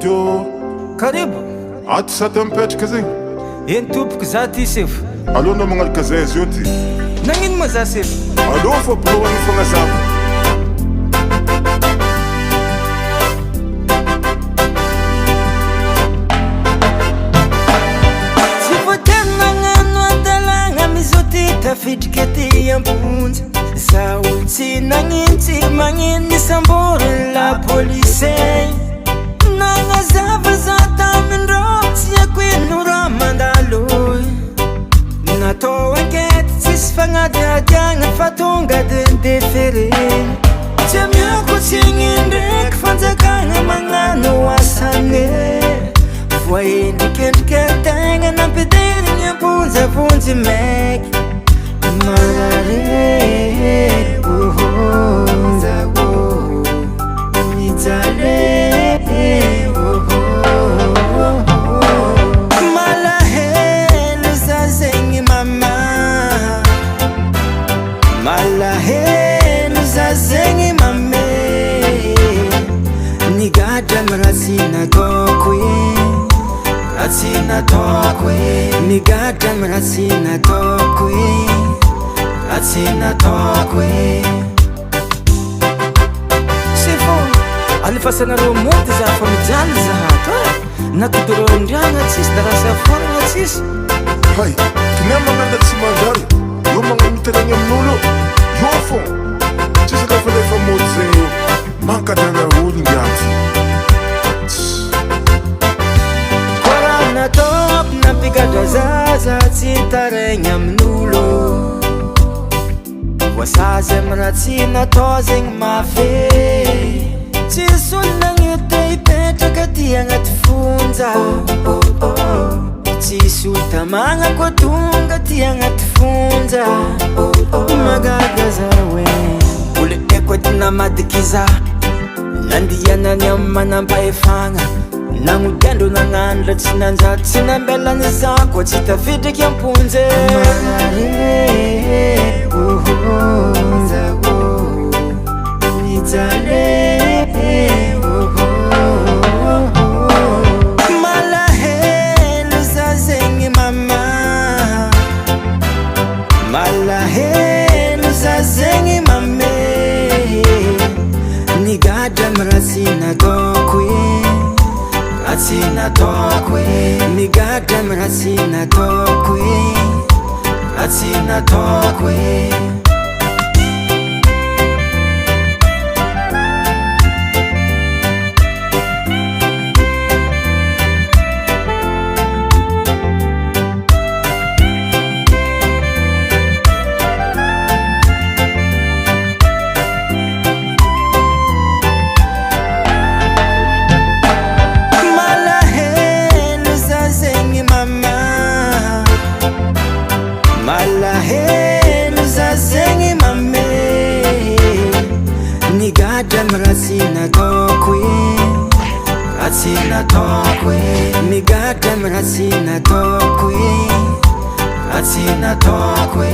tio. Karibu. Aty sa tempetraka zegny. Eny tompoko za ty sefo. Alô na magnalika zay izy io ty. Nagnino ma za sefo? Alô fa bilohany fagnazava. Tsy voatery nagnano adalagna mizoty tafidriky aty amponja. Za olo tsy nagnino tsy magnino nisamboriny la poliseny. Nagnazava za tamindrô tsy haiko ino raha mandalo. Natao ankety tsisy fagnadiadiagna fa tonga de ndefere. Tsy amiako tsy ndraiky fanjakagna magnano asane. Voaendrikendriky ategna nampederigny amponja vonjy maiky. Marare zago mijale. Malahelo za zegny mama. Malahelo za zegny mame. Nigadra miratsy nataoko ratsy nataoko nigadra miratsy nataoko ratsy nataoko sefo alefasanareo mody za fa mijaly zahato nakidoreo andriagna tsisy darasa foragna tsisy. Hay, kina magnanda tsy manjary. Io magnano miteragny amin'olo. Io fô tsisy lefa mody zegny io. Mankadrana olo ngiaty. Koraha nataoko nampigadra zaza tsy taraigny amin'olo. Voasazy amy raha tsy natao zegny mafy. Tsisy olo nagnety hipetraka ty agnaty fonja. Tsisy olo tamagna koa tonga ty agnaty fonja. Magaga za hoe olo eko edy namadiky za. Nandianany amy manampahefagna. Nagnodiandro nagnandra tsy nanjato tsy nambelany za koa tsy tafidriky amponje. Zago mijale. Malahelo za zegny mama. Malahelo za zegny mame. Nigadra miratsy nataoko ratsy nataoko nigadra miratsy nataoko ratsy nataoko malahelo za zegny mame. Nigadra miratsy nataoko ratsy nataoko nigadra miratsy nataoko ratsy nataoko